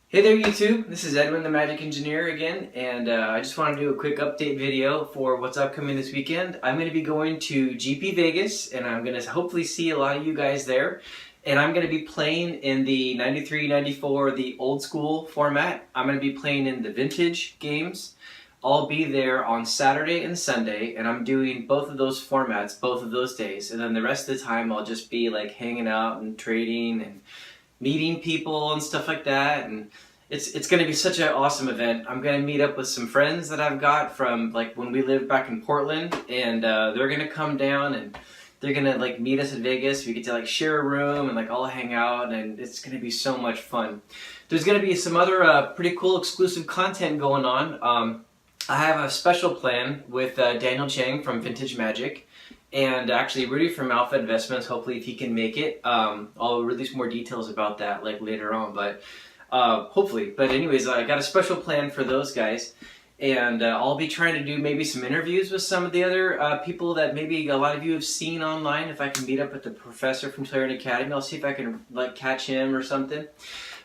Hey there YouTube, this is Edwin the Magic Engineer again, and I just want to do a quick update video for what's upcoming this weekend. I'm going to be going to GP Vegas, and I'm going to hopefully see a lot of you guys there. And I'm going to be playing in the 93, 94, the old school format. I'm going to be playing in the vintage games. I'll be there on Saturday and Sunday, and I'm doing both of those formats, both of those days. And then the rest of the time I'll just be like hanging out and trading and meeting people and stuff like that, and it's going to be such an awesome event. I'm going to meet up with some friends that I've got from like when we lived back in Portland, and they're going to come down and they're going to like meet us in Vegas. We get to like share a room and like all hang out, and it's going to be so much fun. There's going to be some other pretty cool exclusive content going on. I have a special plan with Daniel Chang from Vintage Magic, and actually Rudy from Alpha Investments. Hopefully if he can make it, I'll release more details about that like later on, but hopefully. But anyways, I got a special plan for those guys, and I'll be trying to do maybe some interviews with some of the other people that maybe a lot of you have seen online. If I can meet up with the professor from Clarion Academy, I'll see if I can like catch him or something.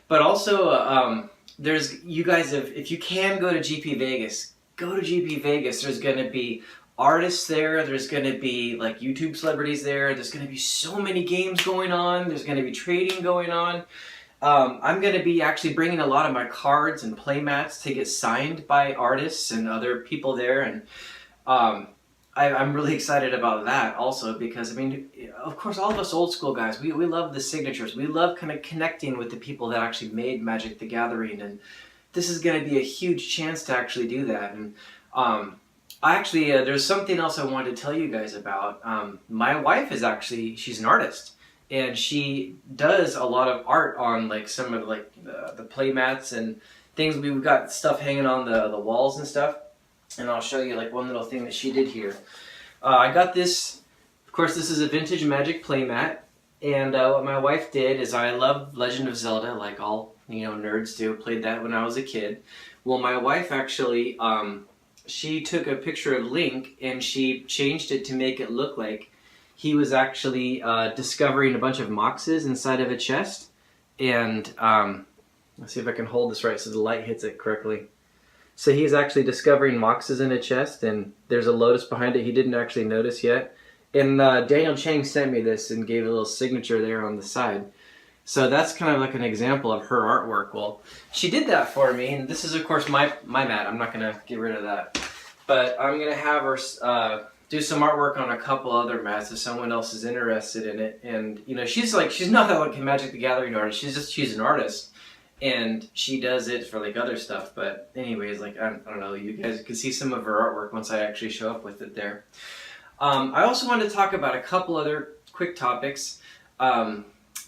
But also there's, you guys, if you can go to GP Vegas, go to GP Vegas. There's going to be artists there, there's going to be like YouTube celebrities there's going to be so many games going on, there's going to be trading going on. I'm going to be actually bringing a lot of my cards and play mats to get signed by artists and other people there, and I'm really excited about that also, because I mean, of course, all of us old school guys, we love the signatures, we love kind of connecting with the people that actually made Magic the Gathering, and this is going to be a huge chance to actually do that. And I actually, there's something else I wanted to tell you guys about. My wife is actually, she's an artist, and she does a lot of art on like some of like the play mats and things. We've got stuff hanging on the walls and stuff, and I'll show you like one little thing that she did here. I got this, of course this is a vintage Magic play mat, and what my wife did is, I love Legend of Zelda like all nerds do, played that when I was a kid. Well, my wife actually, she took a picture of Link and she changed it to make it look like he was actually discovering a bunch of moxes inside of a chest. And let's see if I can hold this right so the light hits it correctly. So he's actually discovering moxes in a chest, and there's a lotus behind it he didn't actually notice yet. And Daniel Chang sent me this and gave a little signature there on the side. So that's kind of like an example of her artwork. Well, she did that for me, and this is of course my mat. I'm not going to get rid of that. But I'm going to have her do some artwork on a couple other mats if someone else is interested in it. And she's not like a Magic the Gathering artist, she's an artist. And she does it for like other stuff. But anyways, like I don't know, you guys can see some of her artwork once I actually show up with it there. I also wanted to talk about a couple other quick topics.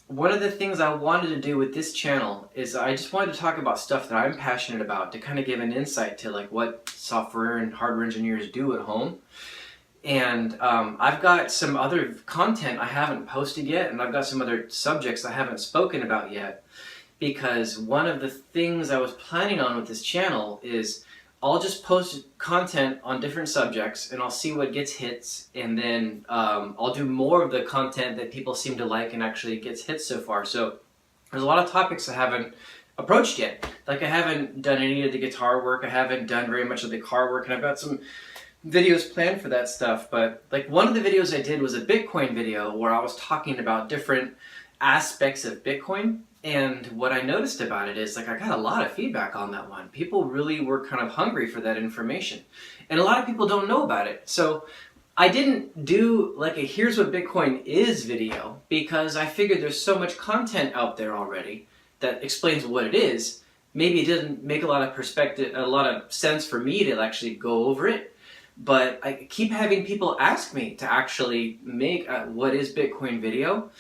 One of the things I wanted to do with this channel is I just wanted to talk about stuff that I'm passionate about, to kind of give an insight to like what software and hardware engineers do at home. And I've got some other content I haven't posted yet, and I've got some other subjects I haven't spoken about yet, because one of the things I was planning on with this channel is I'll just post content on different subjects, and I'll see what gets hits, and then I'll do more of the content that people seem to like and actually gets hits so far. So there's a lot of topics I haven't approached yet. Like I haven't done any of the guitar work, I haven't done very much of the car work, and I've got some videos planned for that stuff. But like one of the videos I did was a Bitcoin video where I was talking about different aspects of Bitcoin. And what I noticed about it is, like, I got a lot of feedback on that one. People really were kind of hungry for that information. And a lot of people don't know about it. So I didn't do like a here's what Bitcoin is video, because I figured there's so much content out there already that explains what it is. Maybe it didn't make a lot of sense for me to actually go over it. But I keep having people ask me to actually make a what is Bitcoin video.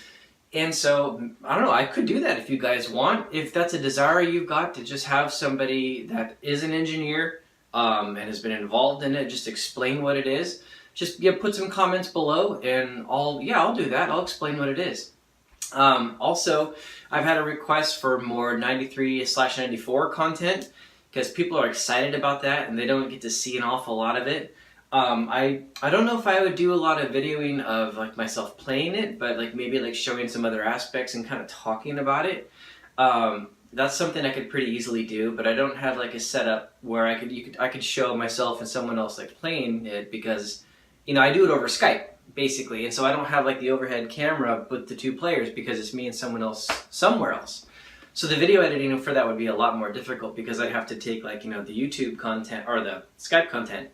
And so, I don't know, I could do that if you guys want. If that's a desire you've got to just have somebody that is an engineer and has been involved in it, just explain what it is. Just put some comments below, and I'll do that. I'll explain what it is. Also, I've had a request for more 93/94 content, because people are excited about that and they don't get to see an awful lot of it. I don't know if I would do a lot of videoing of like myself playing it, but like maybe like showing some other aspects and kind of talking about it. that's something I could pretty easily do, but I don't have like a setup where I could show myself and someone else like playing it, because I do it over Skype basically, and so I don't have like the overhead camera with the two players because it's me and someone else somewhere else. So the video editing for that would be a lot more difficult, because I'd have to take like the YouTube content or the Skype content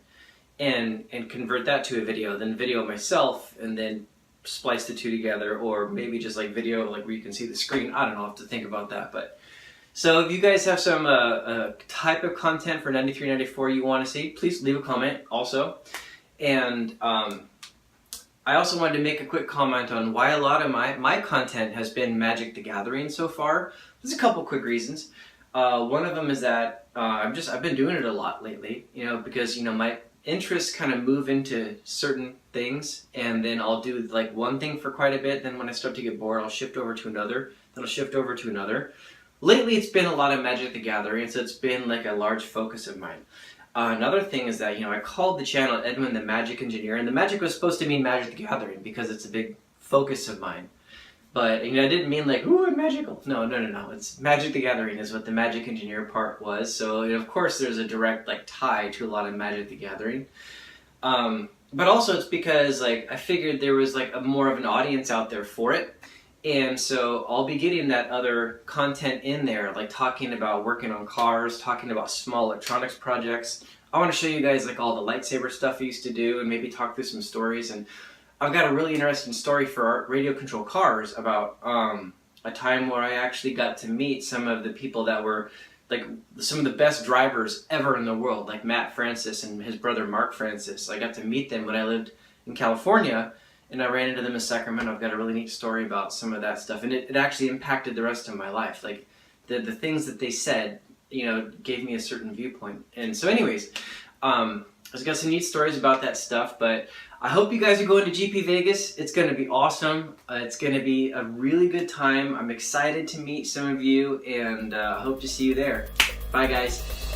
and convert that to a video, then video myself, and then splice the two together, or maybe just like video like where you can see the screen. I don't know, I'll have to think about that. But so if you guys have some type of content for 93, 94 you want to see, please leave a comment also. And I also wanted to make a quick comment on why a lot of my content has been Magic the Gathering so far. There's a couple quick reasons. One of them is that I've been doing it a lot lately, because my interests kind of move into certain things, and then I'll do like one thing for quite a bit, then when I start to get bored I'll shift over to another, then I'll shift over to another. Lately it's been a lot of Magic the Gathering, so it's been like a large focus of mine. Another thing is that I called the channel Edwin the Magic Engineer, and the magic was supposed to mean Magic the Gathering because it's a big focus of mine. But I didn't mean like, ooh, I'm magical. No. It's Magic the Gathering is what the Magic Engineer part was. So of course there's a direct like tie to a lot of Magic the Gathering. But also it's because like I figured there was like more of an audience out there for it. And so I'll be getting that other content in there, like talking about working on cars, talking about small electronics projects. I want to show you guys like all the lightsaber stuff I used to do, and maybe talk through some stories. And I've got a really interesting story for our radio control cars about a time where I actually got to meet some of the people that were like some of the best drivers ever in the world, like Matt Francis and his brother Mark Francis. I got to meet them when I lived in California, and I ran into them in Sacramento. I've got a really neat story about some of that stuff, and it actually impacted the rest of my life. Like the things that they said, gave me a certain viewpoint. And so anyways, I've got some neat stories about that stuff, but I hope you guys are going to GP Vegas. It's going to be awesome. It's going to be a really good time. I'm excited to meet some of you, and I hope to see you there. Bye guys.